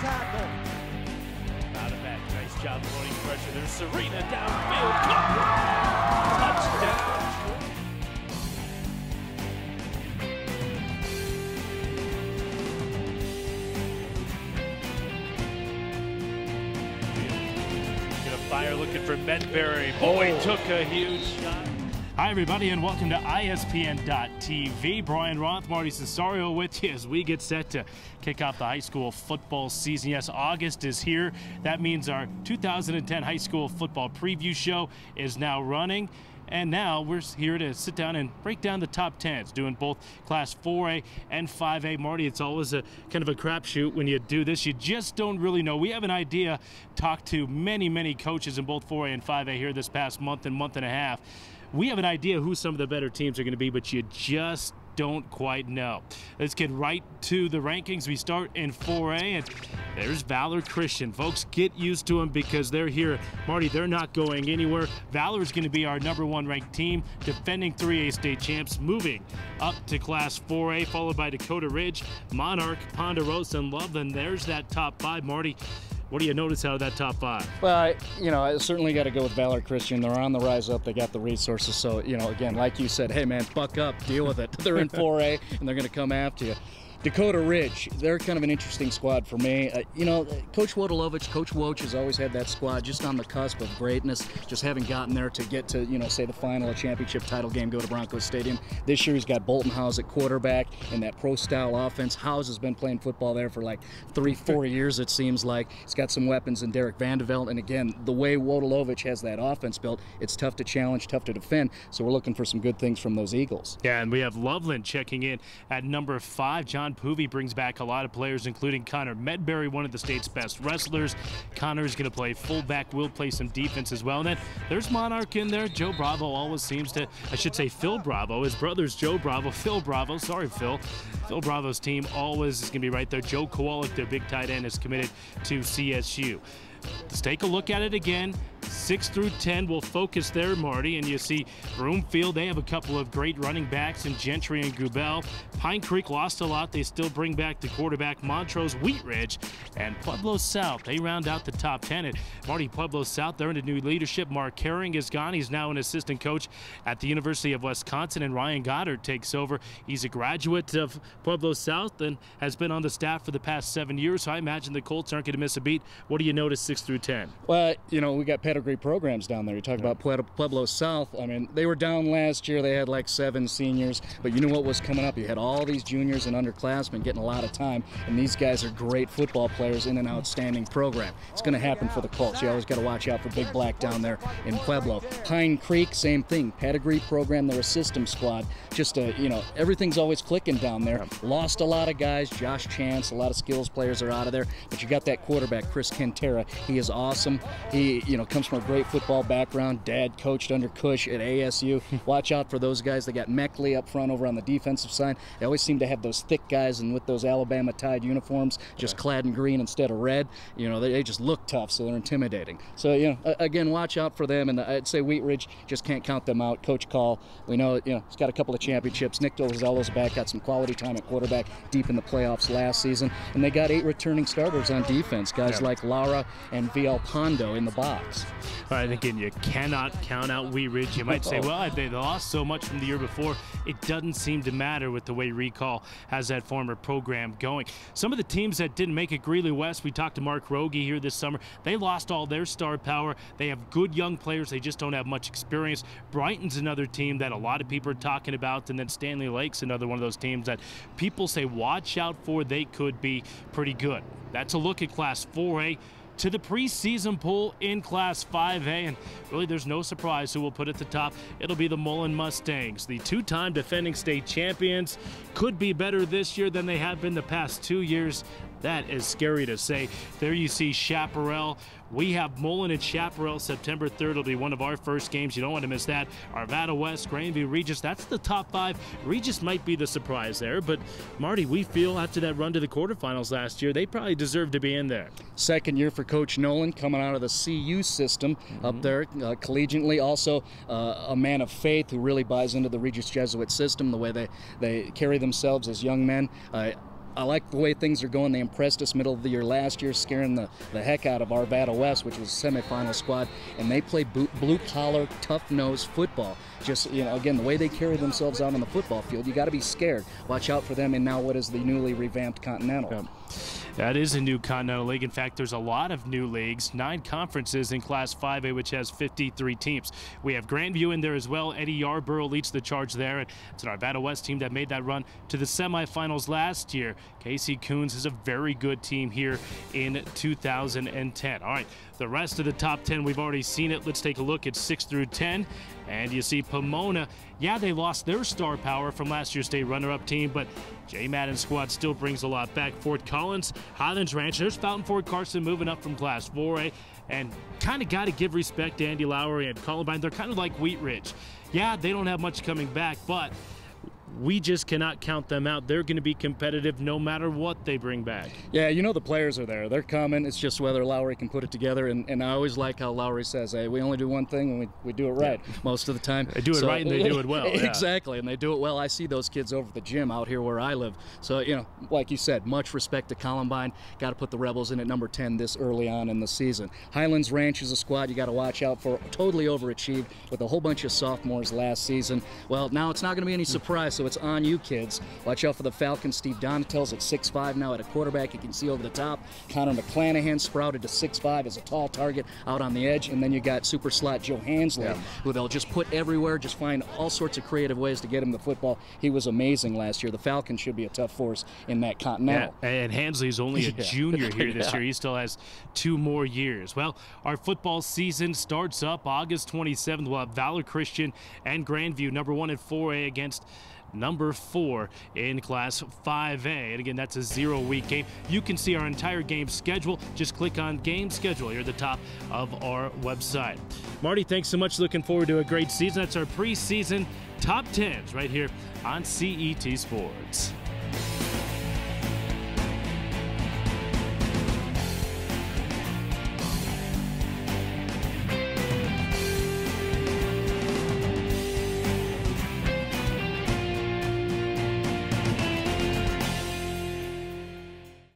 tackle. Out of that, nice job putting pressure. There's Serena downfield. Touchdown. Fire looking for Medbury. Boy, took a huge shot. Hi, everybody, and welcome to ISPN.TV. Brian Roth, Marty Cesario with you as we get set to kick off the high school football season. Yes, August is here. That means our 2010 high school football preview show is now running. And now we're here to sit down and break down the top 10s, doing both Class 4A and 5A. Marty, it's always a kind of a crapshoot when you do this. You just don't really know. We have an idea. Talked to many coaches in both 4A and 5A here this past month and a half. We have an idea who some of the better teams are going to be, but you just don't quite know. Let's get right to the rankings. We start in 4A, and there's Valor Christian. Folks, get used to them because they're here. Marty, they're not going anywhere. Valor is going to be our #1 ranked team, defending 3A state champs, moving up to Class 4A, followed by Dakota Ridge, Monarch, Ponderosa, and Loveland. There's that top 5. Marty, what do you notice out of that top 5? Well, I certainly got to go with Valor Christian. They're on the rise up. They got the resources. So, again, like you said, hey, man, buck up, deal with it. They're in 4A, and they're going to come after you. Dakota Ridge, they're kind of an interesting squad for me. Coach Wodelovich, Coach Woch has always had that squad just on the cusp of greatness, just haven't gotten there to get to, say the final, a championship title game, go to Broncos Stadium. This year he's got Bolton Howes at quarterback in that pro-style offense. Howes has been playing football there for like 3-4 years, it seems like. He's got some weapons in Derek Vandeveld, and again, the way Wodelovich has that offense built, it's tough to challenge, tough to defend, so we're looking for some good things from those Eagles. Yeah, and we have Loveland checking in at number 5. John Poovey brings back a lot of players, including Connor Medbury, one of the state's best wrestlers. Connor is going to play fullback, will play some defense as well. And then there's Monarch in there. Joe Bravo always seems to, I should say Phil Bravo. His brother's Joe Bravo. Phil Bravo, sorry, Phil. Phil Bravo's team always is going to be right there. Joe Kowalik, their big tight end, is committed to CSU. Let's take a look at it again. 6 through 10 will focus there, Marty, and you see Broomfield, they have a couple of great running backs in Gentry and Gubel. Pine Creek lost a lot. They still bring back the quarterback Montrose, Wheat Ridge, and Pueblo South. They round out the top 10. And Marty, Pueblo South, they're into new leadership. Mark Herring is gone. He's now an assistant coach at the University of Wisconsin, and Ryan Goddard takes over. He's a graduate of Pueblo South and has been on the staff for the past 7 years, so I imagine the Colts aren't going to miss a beat. What do you notice 6 through 10? Well, we got pedigree programs down there. You talk about Pueblo South. I mean, they were down last year. They had like 7 seniors, but you knew what was coming up. You had all these juniors and underclassmen getting a lot of time, and these guys are great football players in an outstanding program. It's going to happen for the Colts. You always got to watch out for Big Black down there in Pueblo. Pine Creek, same thing. Pedigree program. They're a system squad. Just, everything's always clicking down there. Lost a lot of guys. Josh Chance, a lot of skills players are out of there, but you got that quarterback, Chris Quintera. He is awesome. He, comes from a great football background. Dad coached under Cush at ASU. Watch out for those guys. They got Meckley up front over on the defensive side. They always seem to have those thick guys, and with those Alabama Tide uniforms, just clad in green instead of red, they just look tough, so they're intimidating. So, again, watch out for them, and I'd say Wheat Ridge, just can't count them out. Coach Call, we know, he's got a couple of championships. Nick Dolazello's back, got some quality time at quarterback deep in the playoffs last season, and they got 8 returning starters on defense, guys like Lara and VL Pondo in the box. All right, again, you cannot count out Wheat Ridge. You might say, well, they lost so much from the year before. It doesn't seem to matter with the way Recall has that former program going. Some of the teams that didn't make it, Greeley West, we talked to Mark Rogie here this summer. They lost all their star power. They have good young players. They just don't have much experience. Brighton's another team that a lot of people are talking about, and then Stanley Lake's another one of those teams that people say watch out for. They could be pretty good. That's a look at Class 4A. To the preseason poll in Class 5A, and really there's no surprise who will put at the top. It'll be the Mullen Mustangs, the 2-time defending state champions. Could be better this year than they have been the past 2 years. That is scary to say. There you see Chaparral. We have Mullen and Chaparral September 3rd. It'll be one of our first games. You don't want to miss that. Arvada West, Grandview, Regis. That's the top 5. Regis might be the surprise there, but Marty, we feel after that run to the quarterfinals last year, they probably deserve to be in there. Second year for Coach Nolan, coming out of the CU system up there collegiately. Also a man of faith who really buys into the Regis Jesuit system, the way they carry themselves as young men. I like the way things are going. They impressed us middle of the year last year, scaring the heck out of Arvada West, which was a semifinal squad, and they play blue-collar, tough-nosed football. Just, again, the way they carry themselves out on the football field, you got to be scared. Watch out for them in now what is the newly revamped Continental. Yeah. That is a new Continental League. In fact, there's a lot of new leagues, 9 conferences in Class 5A, which has 53 teams. We have Grandview in there as well. Eddie Yarborough leads the charge there. And it's an Arvada West team that made that run to the semifinals last year. Casey Coons is a very good team here in 2010. All right, the rest of the top 10, we've already seen it. Let's take a look at 6 through 10. And you see Pomona, yeah, they lost their star power from last year's state runner-up team, but Jay Madden's squad still brings a lot back. Fort Collins, Highlands Ranch, there's Fountain Ford Carson moving up from Class 4A, and kind of got to give respect to Andy Lowry and Columbine. They're kind of like Wheat Ridge. Yeah, they don't have much coming back, but we just cannot count them out. They're going to be competitive no matter what they bring back. Yeah, the players are there. They're coming. It's just whether Lowry can put it together. And I always like how Lowry says, hey, we only do one thing and we do it right most of the time. They do it right and they do it well. Exactly, and they do it well. I see those kids over at the gym out here where I live. So, like you said, much respect to Columbine. Got to put the Rebels in at number 10 this early on in the season. Highlands Ranch is a squad you got to watch out for. Totally overachieved with a whole bunch of sophomores last season. Well, now it's not going to be any surprise, so it's on you kids. Watch out for the Falcons. Steve Donatel's at 6'5" now at a quarterback. You can see over the top. Connor McClanahan sprouted to 6'5" as a tall target out on the edge. And then you got super slot Joe Hansley, who they'll just put everywhere, just find all sorts of creative ways to get him the football. He was amazing last year. The Falcons should be a tough force in that Continental. Yeah, and Hansley's only a junior here this year. He still has 2 more years. Well, our football season starts up August 27th. We'll have Valor Christian and Grandview, number 1 and 4A against number 4 in Class 5A. And again, that's a 0-week game. You can see our entire game schedule. Just click on game schedule here at the top of our website. Marty, thanks so much. Looking forward to a great season. That's our preseason top 10s right here on CET Sports.